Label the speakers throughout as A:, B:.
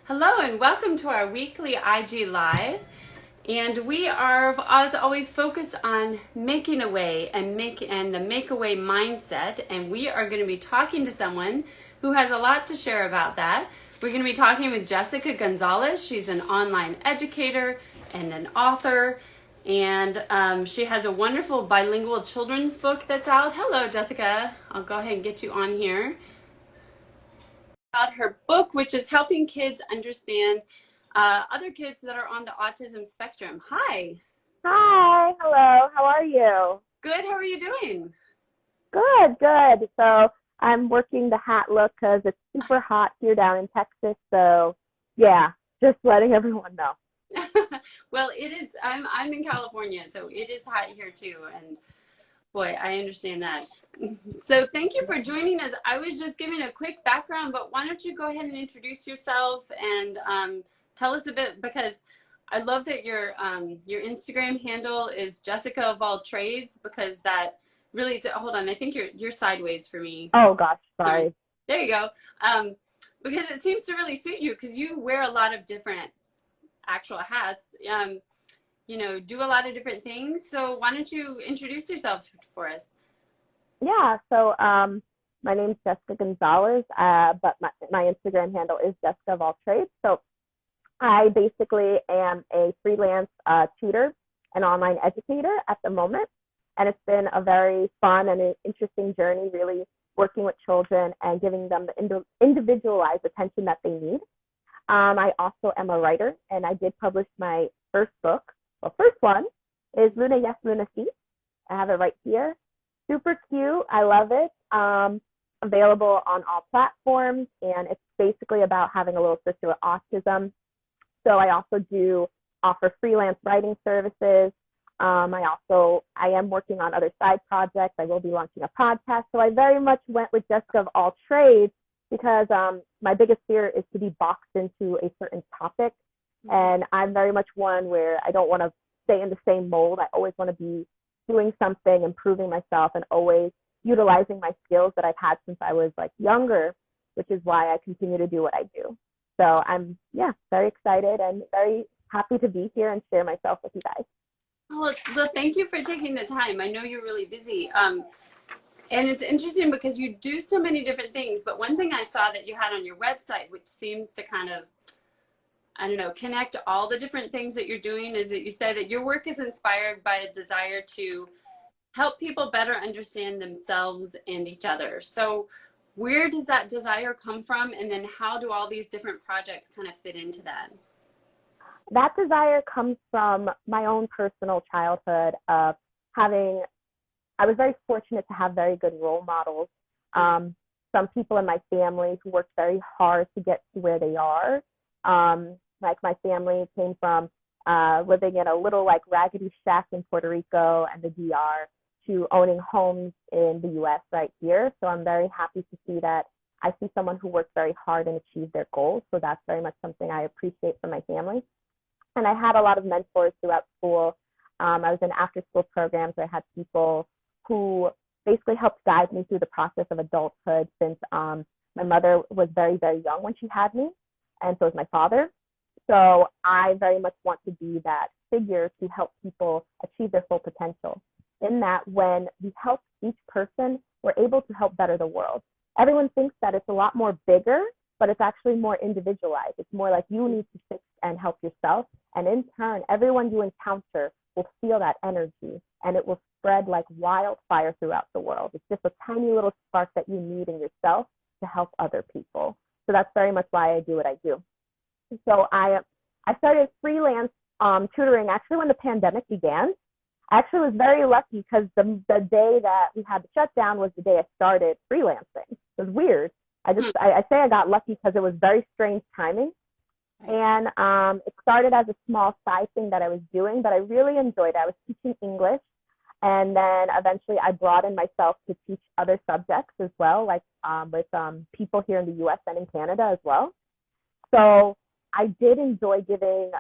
A: Hello and welcome to our weekly IG Live. And we are, as always, focused on making a way and the make a way mindset. And we are going to be talking to someone who has a lot to share about that. We're going to be talking with Jessica Gonzalez. She's an online educator and an author. And she has a wonderful bilingual children's book that's out. Hello, Jessica. I'll go ahead and get you on here. About her book, which is helping kids understand other kids that are on the autism spectrum. Hi.
B: Hi, hello, how are you?
A: Good, how are you doing?
B: Good. So I'm working the hat look because it's super hot here down in Texas. So yeah, just letting everyone know.
A: Well, it is, I'm in California, so it is hot here too. And boy, I understand that. So thank you for joining us. I was just giving a quick background, but why don't you go ahead and introduce yourself and tell us a bit, because I love that your Instagram handle is Jessica of all trades, because that really is, hold on, I think you're sideways for me.
B: Oh gosh, sorry.
A: There you go. Because it seems to really suit you, because you wear a lot of different actual hats. Do a lot of different things. So why don't you introduce yourself for us?
B: Yeah, so my name's Jessica Gonzalez, but my Instagram handle is Jessica of all trades. So I basically am a freelance tutor and online educator at the moment. And it's been a very fun and an interesting journey, really working with children and giving them the individualized attention that they need. I also am a writer, and I did publish my first book. Well, first one is Luna Yes, Luna Si. I have it right here. Super cute. I love it. Available on all platforms, and it's basically about having a little sister with autism. So I also do offer freelance writing services. I am working on other side projects. I will be launching a podcast. So I very much went with Jessica of all trades because my biggest fear is to be boxed into a certain topic. And I'm very much one where I don't want to stay in the same mold. I always want to be doing something, improving myself, and always utilizing my skills that I've had since I was younger, which is why I continue to do what I do. So I'm, very excited and very happy to be here and share myself with you guys.
A: Well, thank you for taking the time. I know you're really busy. And it's interesting because you do so many different things. But one thing I saw that you had on your website, which seems to kind of, connect all the different things that you're doing, is that you say that your work is inspired by a desire to help people better understand themselves and each other. So where does that desire come from? And then how do all these different projects kind of fit into that?
B: That desire comes from my own personal childhood of I was very fortunate to have very good role models. Some people in my family who worked very hard to get to where they are. Like my family came from living in a little raggedy shack in Puerto Rico and the DR to owning homes in the US right here. So I'm very happy to see that I see someone who worked very hard and achieved their goals. So that's very much something I appreciate from my family. And I had a lot of mentors throughout school. I was in after school programs where I had people who basically helped guide me through the process of adulthood, since my mother was very, very young when she had me, and so was my father. So I very much want to be that figure to help people achieve their full potential. In that, when we help each person, we're able to help better the world. Everyone thinks that it's a lot more bigger, but it's actually more individualized. It's more like you need to fix and help yourself. And in turn, everyone you encounter will feel that energy, and it will spread like wildfire throughout the world. It's just a tiny little spark that you need in yourself to help other people. So that's very much why I do what I do. So I started freelance tutoring actually when the pandemic began. I actually was very lucky because the day that we had the shutdown was the day I started freelancing. It was weird. I say I got lucky because it was very strange timing. And it started as a small side thing that I was doing, but I really enjoyed it. I was teaching English, and then eventually I broadened myself to teach other subjects as well, with people here in the US and in Canada as well. So I did enjoy giving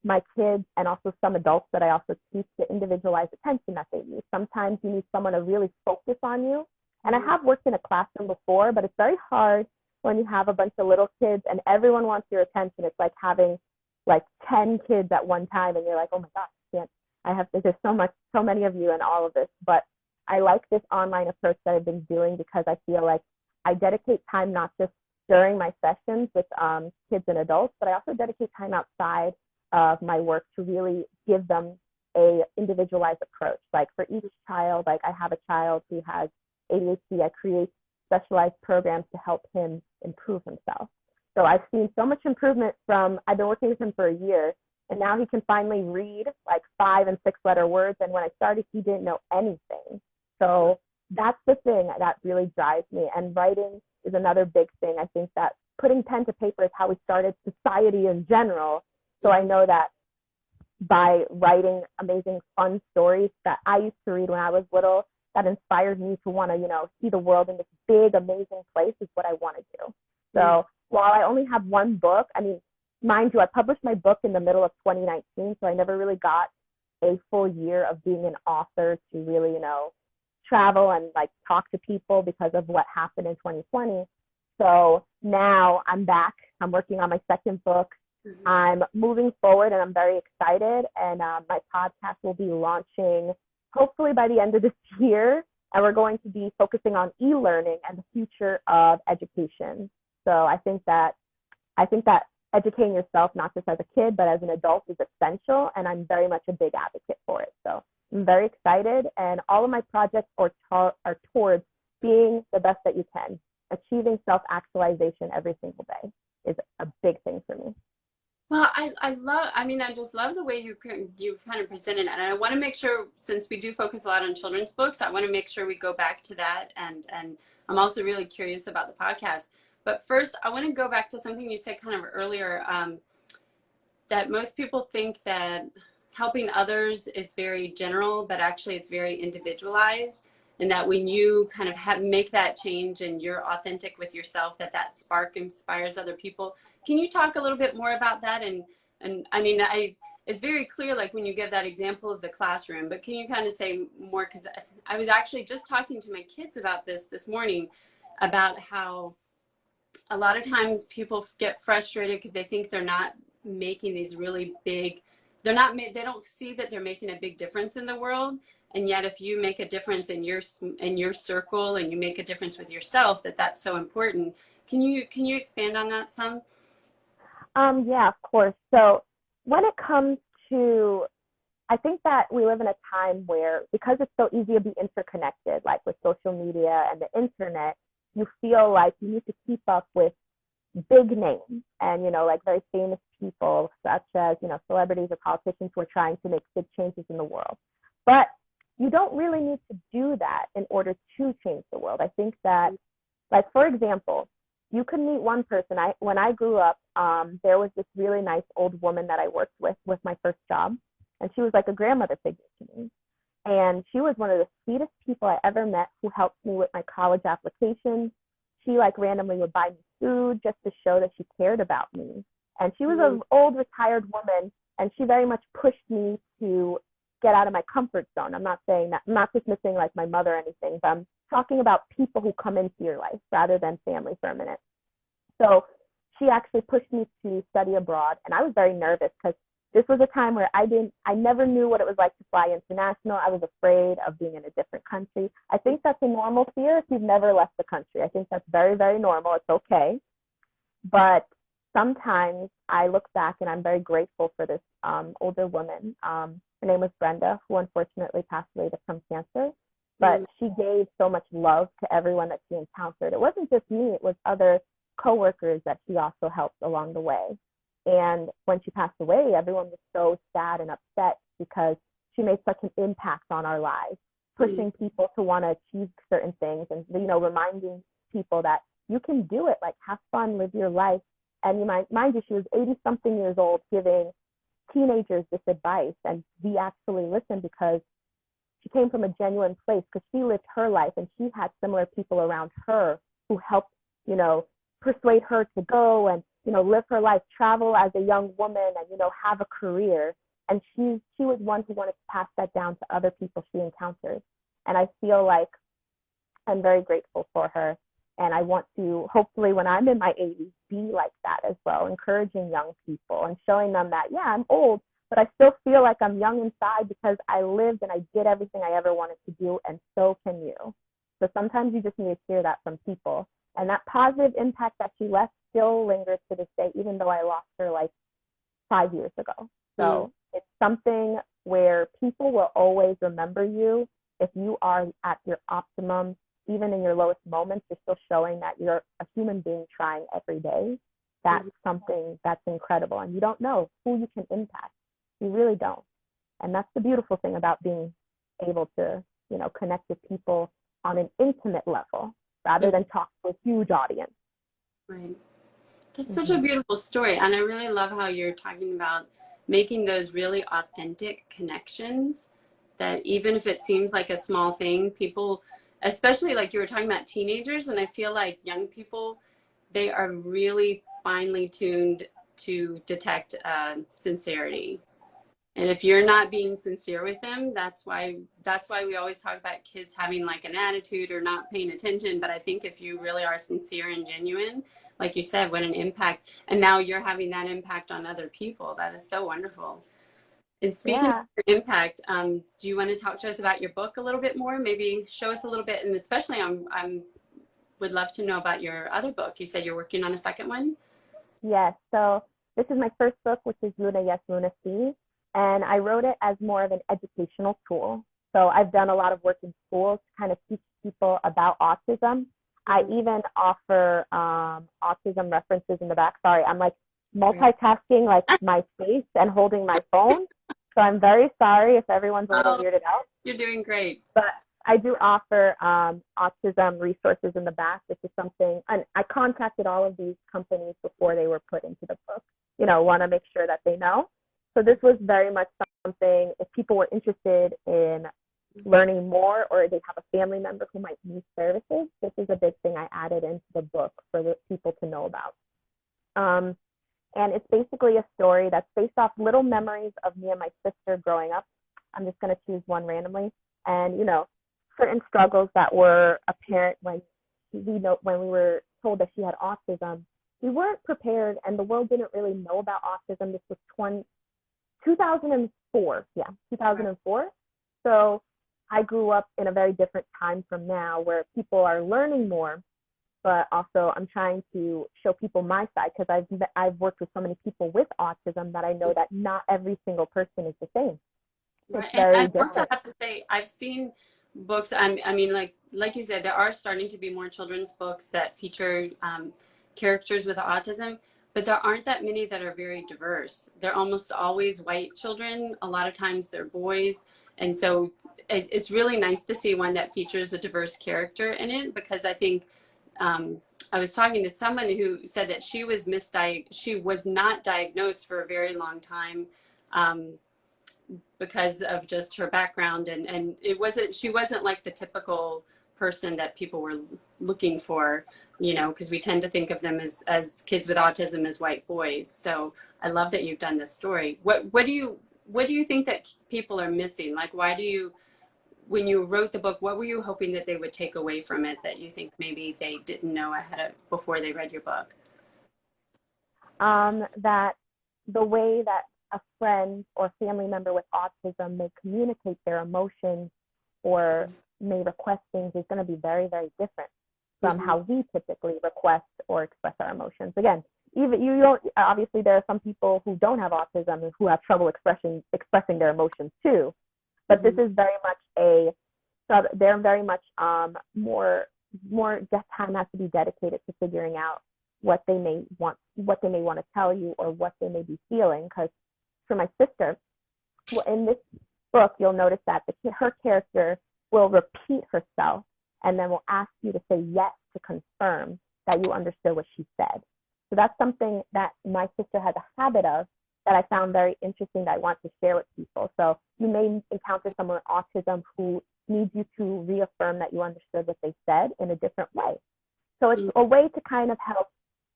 B: my kids and also some adults that I also teach the individualized attention that they need. Sometimes you need someone to really focus on you. And I have worked in a classroom before, but it's very hard when you have a bunch of little kids and everyone wants your attention. It's like having like 10 kids at one time, and you're like, oh my gosh, I have to, there's so many of you in all of this. But I like this online approach that I've been doing because I feel like I dedicate time not just during my sessions with kids and adults, but I also dedicate time outside of my work to really give them a individualized approach. Like for each child, like I have a child who has ADHD, I create specialized programs to help him improve himself. So I've seen so much improvement I've been working with him for a year, and now he can finally read like 5 and 6 letter words. And when I started, he didn't know anything. So that's the thing that really drives me. And writing is another big thing. I think that putting pen to paper is how we started society in general. So I know that by writing amazing, fun stories that I used to read when I was little, that inspired me to want to, see the world in this big, amazing place is what I want to do. So while I only have one book, I mean, mind you, I published my book in the middle of 2019, so I never really got a full year of being an author to really, travel and like talk to people because of what happened in 2020. So now I'm back. I'm working on my second book. I'm moving forward and I'm very excited. And my podcast will be launching hopefully by the end of this year. And we're going to be focusing on e-learning and the future of education. So I think that educating yourself, not just as a kid, but as an adult is essential. And I'm very much a big advocate for it. So I'm very excited. And all of my projects are towards being the best that you can. Achieving self-actualization every single day is a big thing for me.
A: Well, I just love the way you kind of presented it. And I want to make sure, since we do focus a lot on children's books, I want to make sure we go back to that. And I'm also really curious about the podcast. But first, I want to go back to something you said kind of earlier, that most people think that helping others is very general, but actually it's very individualized. And that when you kind of make that change and you're authentic with yourself, that spark inspires other people. Can you talk a little bit more about that? And I mean, it's very clear, like when you give that example of the classroom, but can you kind of say more? Because I was actually just talking to my kids about this morning, about how a lot of times people get frustrated because they think they're not making these really big, they don't see that they're making a big difference in the world. And yet if you make a difference in your circle and you make a difference with yourself, that's so important. Can you expand on that some?
B: Yeah, of course. So when it comes to, I think that we live in a time where, because it's so easy to be interconnected, like with social media and the internet, you feel like you need to keep up with big names and, like very famous people such as, celebrities or politicians who are trying to make big changes in the world. But you don't really need to do that in order to change the world. I think that, like, for example, you could meet one person. When I grew up, there was this really nice old woman that I worked with my first job, and she was like a grandmother figure to me. And she was one of the sweetest people I ever met, who helped me with my college application. She like randomly would buy me food just to show that she cared about me. And she was an old retired woman, and she very much pushed me to get out of my comfort zone. I'm not saying that, I'm not dismissing like my mother or anything, but I'm talking about people who come into your life rather than family for a minute. So she actually pushed me to study abroad, and I was very nervous because this was a time where I never knew what it was like to fly international. I was afraid of being in a different country. I think that's a normal fear if you've never left the country. I think that's very, very normal. It's okay. But sometimes I look back and I'm very grateful for this older woman. Her name was Brenda, who unfortunately passed away from cancer. But she gave so much love to everyone that she encountered. It wasn't just me, it was other coworkers that she also helped along the way. And when she passed away, everyone was so sad and upset because she made such an impact on our lives, pushing people to want to achieve certain things and, reminding people that you can do it, like have fun, live your life. And mind you, she was 80-something years old giving teenagers this advice, and we actually listened because she came from a genuine place, because she lived her life and she had similar people around her who helped, persuade her to go and, live her life, travel as a young woman and, have a career. And she was one who wanted to pass that down to other people she encountered. And I feel like I'm very grateful for her. And I want to, hopefully, when I'm in my 80s, be like that as well, encouraging young people and showing them that, yeah, I'm old, but I still feel like I'm young inside because I lived and I did everything I ever wanted to do, and so can you. So sometimes you just need to hear that from people. And that positive impact that she left still lingers to this day, even though I lost her like 5 years ago. So it's something where people will always remember you. If you are at your optimum, even in your lowest moments, you're still showing that you're a human being trying every day. That's something that's incredible. And you don't know who you can impact. You really don't. And that's the beautiful thing about being able to, you know, connect with people on an intimate level rather than talk to a huge audience.
A: Right. That's such a beautiful story. And I really love how you're talking about making those really authentic connections that even if it seems like a small thing, people, especially like you were talking about teenagers, and I feel like young people, they are really finely tuned to detect sincerity. And if you're not being sincere with them, that's why we always talk about kids having like an attitude or not paying attention. But I think if you really are sincere and genuine, like you said, what an impact. And now you're having that impact on other people. That is so wonderful. And speaking
B: Yeah.
A: of impact, do you want to talk to us about your book a little bit more? Maybe show us a little bit, and especially I'm would love to know about your other book. You said you're working on a second one.
B: Yes. So this is my first book, which is Luna Yes, Luna See. And I wrote it as more of an educational tool. So I've done a lot of work in schools to kind of teach people about autism. I even offer autism references in the back. Sorry, I'm like multitasking like my face and holding my phone. So I'm very sorry if everyone's a little weirded out.
A: You're doing great.
B: But I do offer autism resources in the back. This is something, and I contacted all of these companies before they were put into the book. You know, want to make sure that they know. So this was very much something, if people were interested in learning more or they have a family member who might need services, this is a big thing I added into the book for the people to know about. And it's basically a story that's based off little memories of me and my sister growing up. I'm just going to choose one randomly. And, you know, certain struggles that were apparent when we were told that she had autism. We weren't prepared, and the world didn't really know about autism. This was 2004. Yeah, 2004. So I grew up in a very different time from now where people are learning more, but also I'm trying to show people my side because I've worked with so many people with autism that I know that not every single person is the same.
A: Right.
B: It's very
A: And I
B: different.
A: also have to say, I've seen books. I mean, like you said, there are starting to be more children's books that feature characters with autism, but there aren't that many that are very diverse. They're almost always white children. A lot of times they're boys. And so it's really nice to see one that features a diverse character in it, because I think I was talking to someone who said that she was not diagnosed for a very long time. Because of just her background, and she wasn't like the typical person that people were looking for, you know, because we tend to think of them as kids with autism as white boys. So I love that you've done this story. What do you think that people are missing? Like, when you wrote the book, what were you hoping that they would take away from it that you think maybe they didn't know before they read your book?
B: That the way that a friend or family member with autism may communicate their emotions or may request things is going to be very, very different from how we typically request or express our emotions. Again, even you don't, obviously there are some people who don't have autism and who have trouble expressing their emotions too. But this is very much they're very much more just time has to be dedicated to figuring out what they may want to tell you or what they may be feeling. Because for my sister, in this book, you'll notice that her character will repeat herself and then will ask you to say yes to confirm that you understood what she said. So that's something that my sister has a habit of that I found very interesting that I want to share with people. So you may encounter someone with autism who needs you to reaffirm that you understood what they said in a different way. So it's a way to kind of help.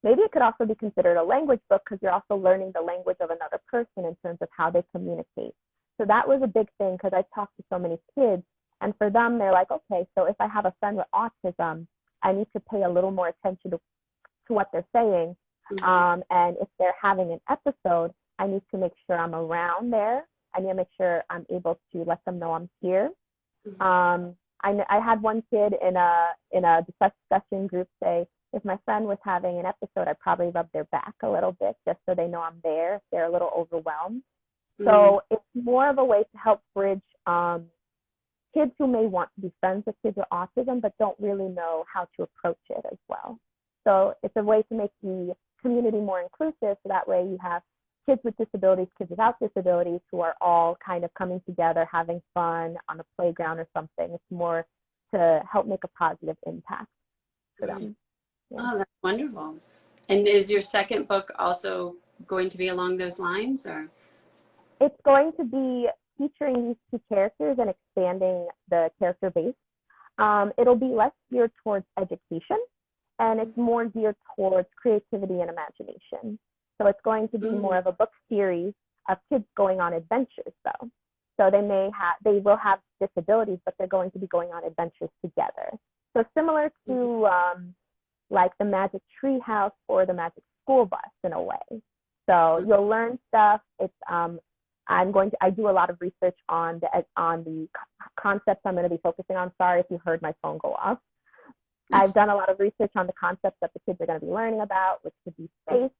B: Maybe it could also be considered a language book because you're also learning the language of another person in terms of how they communicate. So that was a big thing because I talked to so many kids, and for them, they're like, okay, so if I have a friend with autism, I need to pay a little more attention to what they're saying. And if they're having an episode, I need to make sure I'm around there. I need to make sure I'm able to let them know I'm here. I had one kid in a discussion group say, if my friend was having an episode, I'd probably rub their back a little bit just so they know I'm there if they're a little overwhelmed. So it's more of a way to help bridge kids who may want to be friends with kids with autism but don't really know how to approach it as well. So it's a way to make the community more inclusive, so that way you have kids with disabilities, kids without disabilities who are all kind of coming together, having fun on a playground or something. It's more to help make a positive impact for them. Yeah.
A: Oh, that's wonderful. And is your second book also going to be along those lines, or?
B: It's going to be featuring these two characters and expanding the character base. It'll be less geared towards education, and it's more geared towards creativity and imagination. So it's going to be more of a book series of kids going on adventures, though. So they will have disabilities, but they're going to be going on adventures together. So similar to like the Magic Tree House or the Magic School Bus in a way. So you'll learn stuff. It's I do a lot of research on the concepts I'm going to be focusing on. Sorry if you heard my phone go off. I've done a lot of research on the concepts that the kids are going to be learning about, which could be space.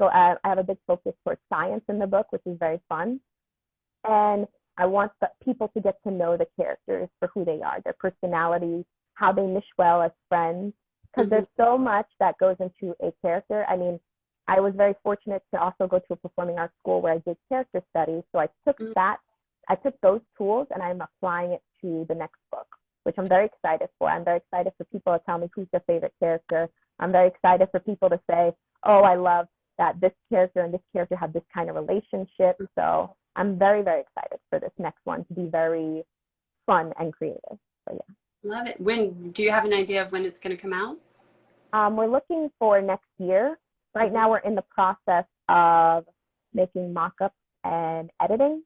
B: I have a big focus towards science in the book, which is very fun. And I want people to get to know the characters for who they are, their personalities, how they mesh well as friends, because there's so much that goes into a character. I mean, I was very fortunate to also go to a performing arts school where I did character studies. So I took those tools and I'm applying it to the next book, which I'm very excited for. I'm very excited for people to tell me who's their favorite character. I'm very excited for people to say, oh, I love that this character and this character have this kind of relationship. So I'm very, very excited for this next one to be very fun and creative. So yeah.
A: Love it. When do you have an idea of when it's going to come out?
B: We're looking for next year. Right now we're in the process of making mock-ups and editing.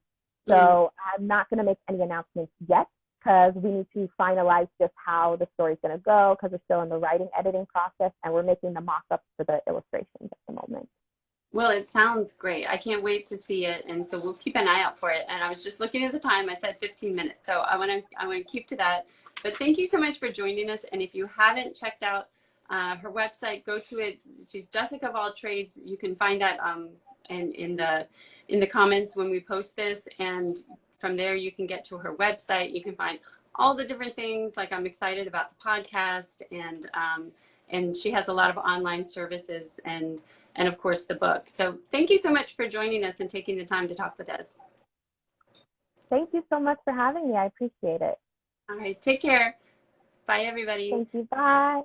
B: So I'm not going to make any announcements yet because we need to finalize just how the story's going to go, because we're still in the writing editing process and we're making the mock-ups for the illustrations at the moment.
A: Well, it sounds great. I can't wait to see it, and so we'll keep an eye out for it. And I was just looking at the time. I said 15 minutes, so I want to keep to that. But thank you so much for joining us. And if you haven't checked out her website, go to it. She's Jessica of all trades. You can find that in the comments when we post this, and from there you can get to her website. You can find all the different things. Like, I'm excited about the podcast, and she has a lot of online services and of course the book. So thank you so much for joining us and taking the time to talk with us.
B: Thank you so much for having me. I appreciate it.
A: All right, take care. Bye, everybody.
B: Thank you. Bye.